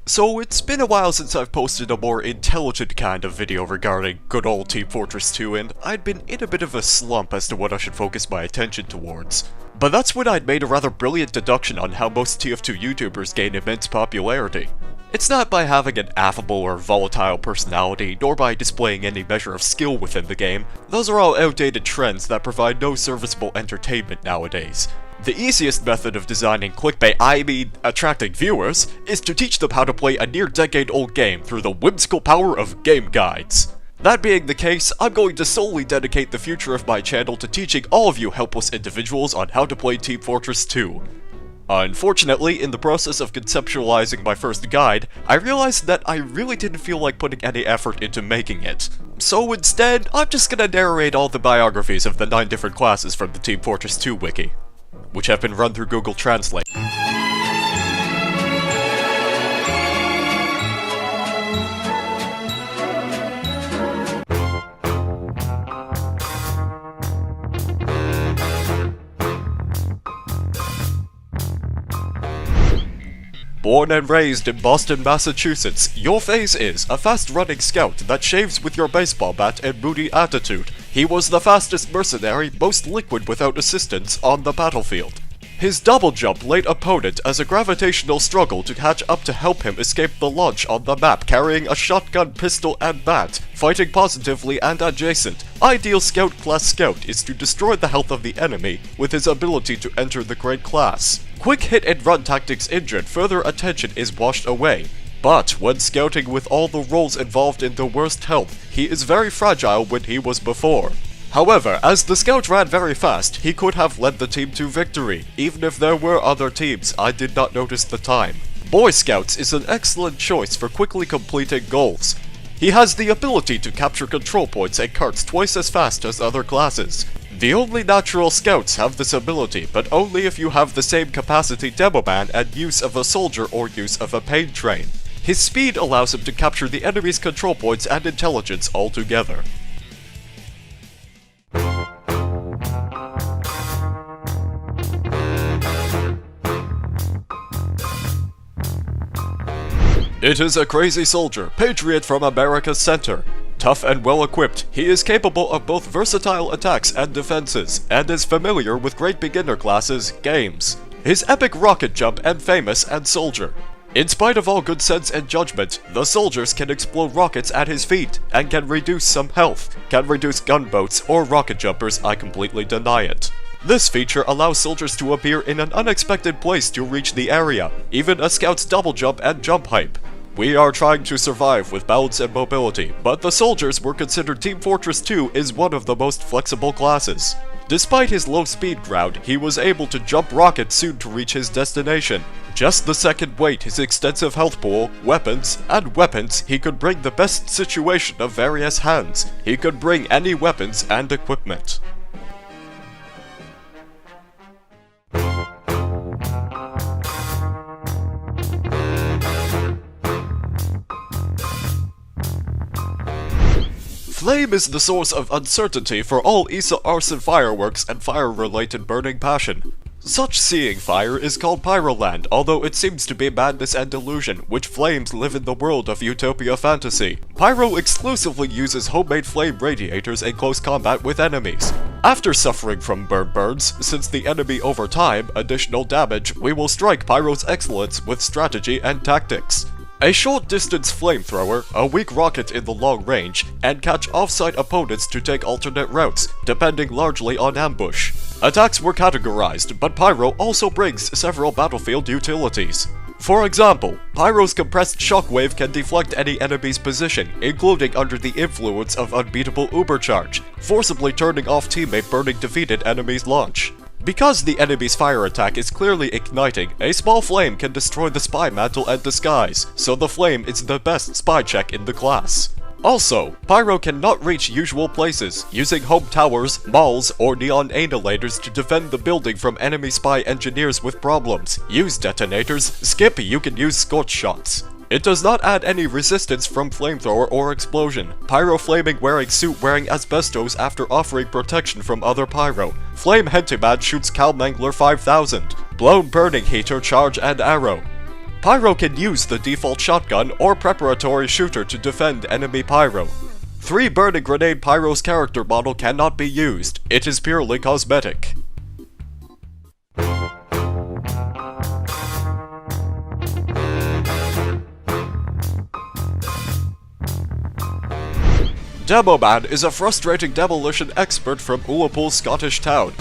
So it's been a while since I've posted a more intelligent kind of video regarding good old Team Fortress 2, and I'd been in a bit of a slump as to what I should focus my attention towards. But that's when I'd made a rather brilliant deduction on how most TF2 YouTubers gain immense popularity. It's not by having an affable or volatile personality, nor by displaying any measure of skill within the game. Those are all outdated trends that provide no serviceable entertainment nowadays. The easiest method of designing clickbait, attracting viewers, is to teach them how to play a near-decade-old game through the whimsical power of game guides. That being the case, I'm going to solely dedicate the future of my channel to teaching all of you helpless individuals on how to play Team Fortress 2. Unfortunately, in the process of conceptualizing my first guide, I realized that I really didn't feel like putting any effort into making it. So instead, I'm just gonna narrate all the biographies of the 9 different classes from the Team Fortress 2 wiki, which have been run through Google Translate. Born and raised in Boston, Massachusetts, your phase is a fast-running scout that shaves with your baseball bat and moody attitude. He was the fastest mercenary, most liquid without assistance, on the battlefield. His double jump laid opponent as a gravitational struggle to catch up to help him escape the launch on the map, carrying a shotgun, pistol, and bat, fighting positively and adjacent. Ideal scout class scout is to destroy the health of the enemy with his ability to enter the great class. Quick hit and run tactics injured, further attention is washed away. But when scouting with all the roles involved in the worst health, he is very fragile when he was before. However, as the scout ran very fast, he could have led the team to victory. Even if there were other teams, I did not notice the time. Boy Scouts is an excellent choice for quickly completing goals. He has the ability to capture control points and carts twice as fast as other classes. The only natural scouts have this ability, but only if you have the same capacity Demoman and use of a soldier or use of a pain train. His speed allows him to capture the enemy's control points and intelligence altogether. It is a crazy soldier, patriot from America's center. Tough and well-equipped, he is capable of both versatile attacks and defenses, and is familiar with great beginner classes, games. His epic rocket jump and famous and soldier. In spite of all good sense and judgment, the soldiers can explode rockets at his feet, and can reduce some health, can reduce gunboats or rocket jumpers. I completely deny it. This feature allows soldiers to appear in an unexpected place to reach the area, even a scout's double jump and jump hype. We are trying to survive with balance and mobility, but the soldiers were considered Team Fortress 2 is one of the most flexible classes. Despite his low speed ground, he was able to jump rockets soon to reach his destination. Just the second weight, his extensive health pool, weapons, he could bring the best situation of various hands. He could bring any weapons and equipment. Flame is the source of uncertainty for all Issa arson fireworks and fire-related burning passion. Such seeing fire is called Pyroland, although it seems to be madness and delusion, which flames live in the world of utopia fantasy. Pyro exclusively uses homemade flame radiators in close combat with enemies. After suffering from burns, since the enemy over time additional damage, we will strike Pyro's excellence with strategy and tactics. A short-distance flamethrower, a weak rocket in the long range, and catch off-site opponents to take alternate routes, depending largely on ambush. Attacks were categorized, but Pyro also brings several battlefield utilities. For example, Pyro's compressed shockwave can deflect any enemy's position, including under the influence of unbeatable Ubercharge, forcibly turning off teammate burning defeated enemy's launch. Because the enemy's fire attack is clearly igniting, a small flame can destroy the spy mantle and disguise, so the flame is the best spy check in the class. Also, Pyro cannot reach usual places, using home towers, malls, or neon annihilators to defend the building from enemy spy engineers with problems. Use detonators, skip, you can use scorch shots. It does not add any resistance from flamethrower or explosion. Pyro flaming wearing suit wearing asbestos after offering protection from other Pyro. Flame Hentimad shoots Calmangler 5000. Blown burning heater charge and arrow. Pyro can use the default shotgun or preparatory shooter to defend enemy Pyro. 3 burning grenade Pyro's character model cannot be used, it is purely cosmetic. Demoman is a frustrating demolition expert from Ullapool, Scottish town.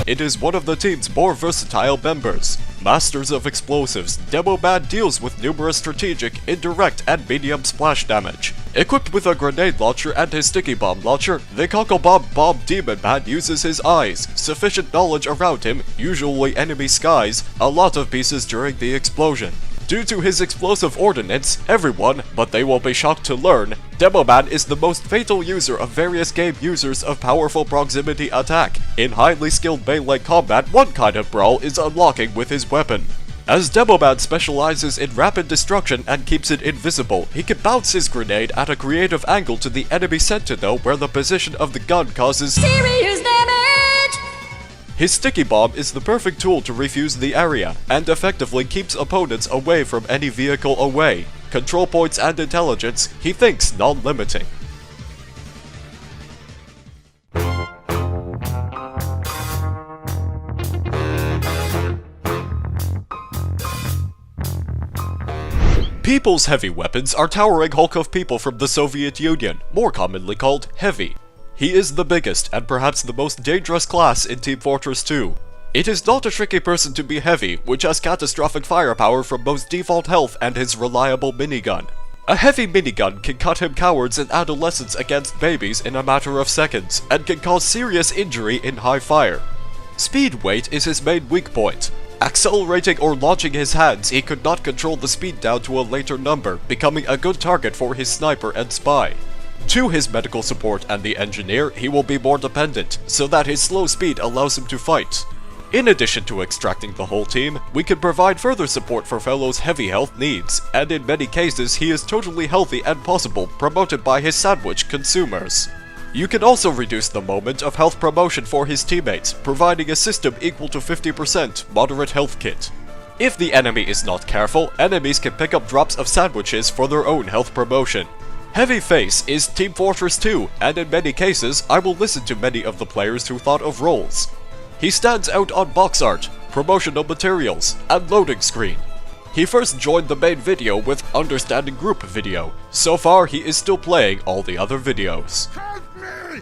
It is one of the team's more versatile members. Masters of explosives, Demoman deals with numerous strategic, indirect, and medium splash damage. Equipped with a grenade launcher and his sticky bomb launcher, the Cocklebomb Bomb Demon Man uses his eyes, sufficient knowledge around him, usually enemy skies, a lot of pieces during the explosion. Due to his explosive ordnance, everyone, but they will be shocked to learn, Demoman is the most fatal user of various game users of powerful proximity attack. In highly skilled melee combat, one kind of brawl is unlocking with his weapon. As Demoman specializes in rapid destruction and keeps it invisible, he can bounce his grenade at a creative angle to the enemy sentinel where the position of the gun causes serious damage. His sticky bomb is the perfect tool to refuse the area, and effectively keeps opponents away from any vehicle away. Control points and intelligence, he thinks non-limiting. People's heavy weapons are towering hulk of people from the Soviet Union, more commonly called heavy. He is the biggest and perhaps the most dangerous class in Team Fortress 2. It is not a tricky person to be heavy, which has catastrophic firepower from both default health and his reliable minigun. A heavy minigun can cut him cowards and adolescents against babies in a matter of seconds, and can cause serious injury in high fire. Speed weight is his main weak point. Accelerating or launching his hands, he could not control the speed down to a later number, becoming a good target for his sniper and spy. To his medical support and the engineer, he will be more dependent, so that his slow speed allows him to fight. In addition to extracting the whole team, we can provide further support for fellows' heavy health needs, and in many cases he is totally healthy and possible, promoted by his sandwich consumers. You can also reduce the moment of health promotion for his teammates, providing a system equal to 50% moderate health kit. If the enemy is not careful, enemies can pick up drops of sandwiches for their own health promotion. Heavy Face is Team Fortress 2, and in many cases, I will listen to many of the players who thought of roles. He stands out on box art, promotional materials, and loading screen. He first joined the main video with Understanding Group video. So far, he is still playing all the other videos. Help me!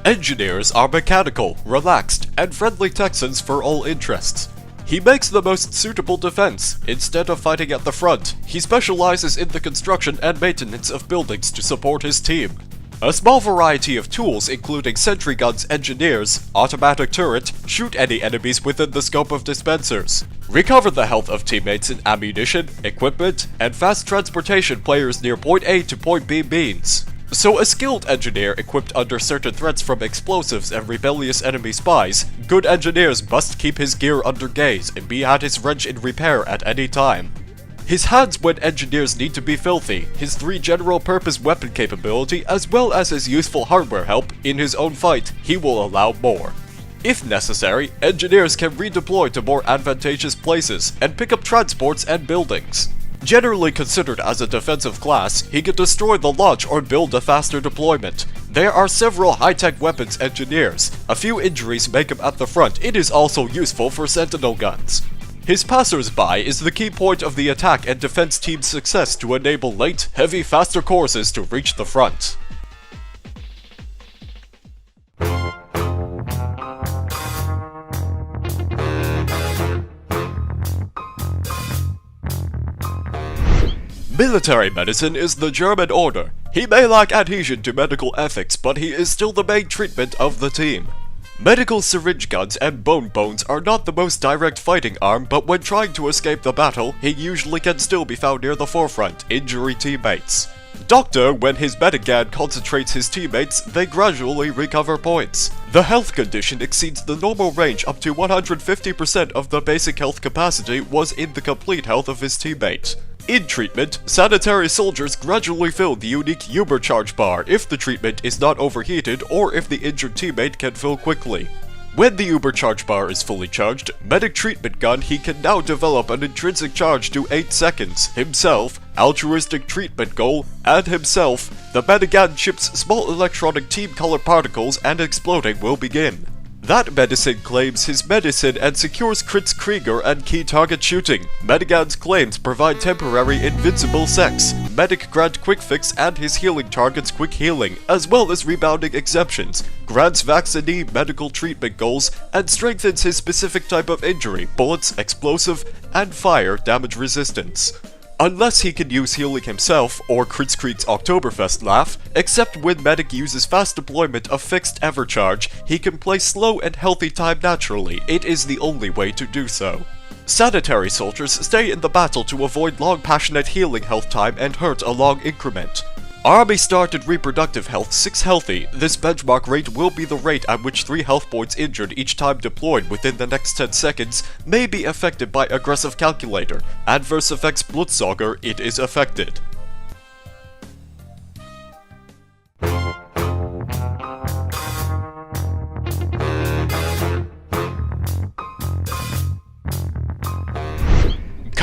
Engineers are mechanical, relaxed, and friendly Texans for all interests. He makes the most suitable defense. Instead of fighting at the front, he specializes in the construction and maintenance of buildings to support his team. A small variety of tools including sentry guns engineers, automatic turret, shoot any enemies within the scope of dispensers, recover the health of teammates in ammunition, equipment, and fast transportation players near point A to point B means. So a skilled engineer equipped under certain threats from explosives and rebellious enemy spies, good engineers must keep his gear under gaze and be at his wrench in repair at any time. His hands when engineers need to be filthy, his 3 general purpose weapon capability as well as his useful hardware help in his own fight, he will allow more. If necessary, engineers can redeploy to more advantageous places and pick up transports and buildings. Generally considered as a defensive class, he can destroy the launch or build a faster deployment. There are several high-tech weapons engineers. A few injuries make him at the front. It is also useful for sentinel guns. His passers-by is the key point of the attack and defense team's success to enable late, heavy, faster courses to reach the front. Military medicine is the German order. He may lack adhesion to medical ethics, but he is still the main treatment of the team. Medical syringe guns and bone bones are not the most direct fighting arm, but when trying to escape the battle, he usually can still be found near the forefront, injuring teammates. Doctor, when his Medigan concentrates his teammates, they gradually recover points. The health condition exceeds the normal range up to 150% of the basic health capacity was in the complete health of his teammate. In treatment, sanitary soldiers gradually fill the unique Ubercharge bar if the treatment is not overheated or if the injured teammate can fill quickly. When the Ubercharge bar is fully charged, Medic Treatment Gun he can now develop an intrinsic charge to 8 seconds, himself, altruistic treatment goal, and himself. The Medigan chips small electronic team color particles and exploding will begin. That medicine claims his medicine and secures crits Krieger and key target shooting. Medigan's claims provide temporary invincible sex. Medic grant quick fix and his healing targets quick healing, as well as rebounding exemptions. Grants vaccinee medical treatment goals, and strengthens his specific type of injury, bullets, explosive, and fire damage resistance. Unless he can use healing himself, or Kritzkrieg's Oktoberfest laugh, except when Medic uses fast deployment of fixed Evercharge, he can play slow and healthy time naturally. It is the only way to do so. Sanitary soldiers stay in the battle to avoid long passionate healing health time and hurt a long increment. Army started reproductive health 6 healthy. This benchmark rate will be the rate at which 3 health points injured each time deployed within the next 10 seconds may be affected by aggressive calculator. Adverse effects Blutsauger, it is affected.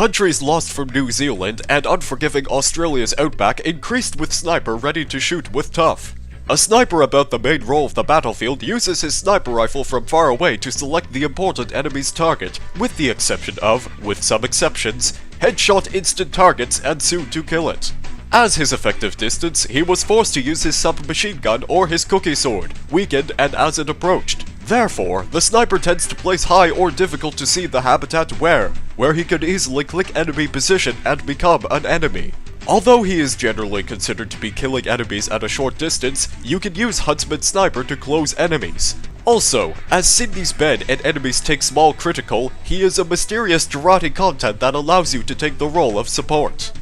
Countries lost from New Zealand and unforgiving Australia's outback increased with sniper ready to shoot with tough. A sniper about the main role of the battlefield uses his sniper rifle from far away to select the important enemy's target, with the exception of, with some exceptions, headshot instant targets and soon to kill it. As his effective distance, he was forced to use his submachine gun or his cookie sword, weakened and as it approached. Therefore, the sniper tends to place high or difficult to see the habitat where he could easily click enemy position and become an enemy. Although he is generally considered to be killing enemies at a short distance, you can use Huntsman Sniper to close enemies. Also, as Sydney's bed and enemies take small critical, he is a mysterious Gerati content that allows you to take the role of support.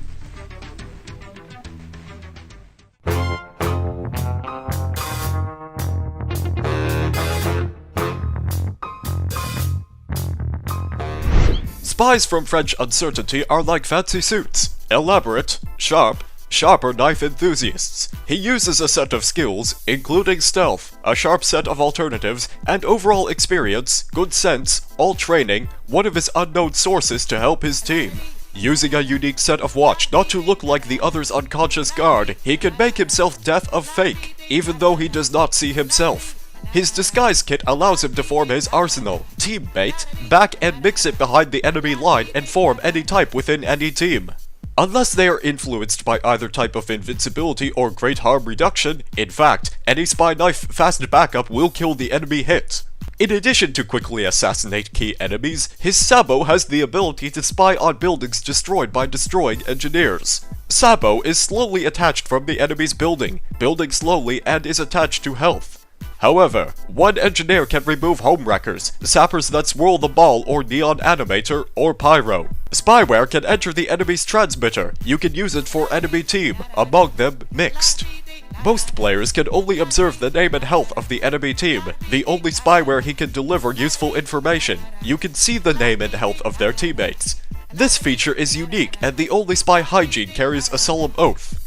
Spies from French Uncertainty are like fancy suits. Elaborate, sharp, sharper knife enthusiasts. He uses a set of skills, including stealth, a sharp set of alternatives, and overall experience, good sense, all training, one of his unknown sources to help his team. Using a unique set of watch not to look like the other's unconscious guard, he can make himself death of fake, even though he does not see himself. His disguise kit allows him to form his arsenal, teammate, back and mix it behind the enemy line and form any type within any team. Unless they are influenced by either type of invincibility or great harm reduction, in fact, any spy knife fast backup will kill the enemy hit. In addition to quickly assassinate key enemies, his Sabo has the ability to spy on buildings destroyed by destroying engineers. Sabo is slowly attached from the enemy's building slowly and is attached to health. However, one engineer can remove homewreckers, sappers that swirl the ball or neon animator, or pyro. Spyware can enter the enemy's transmitter. You can use it for enemy team, among them mixed. Most players can only observe the name and health of the enemy team, the only spyware he can deliver useful information. You can see the name and health of their teammates. This feature is unique and the only spy hygiene carries a solemn oath.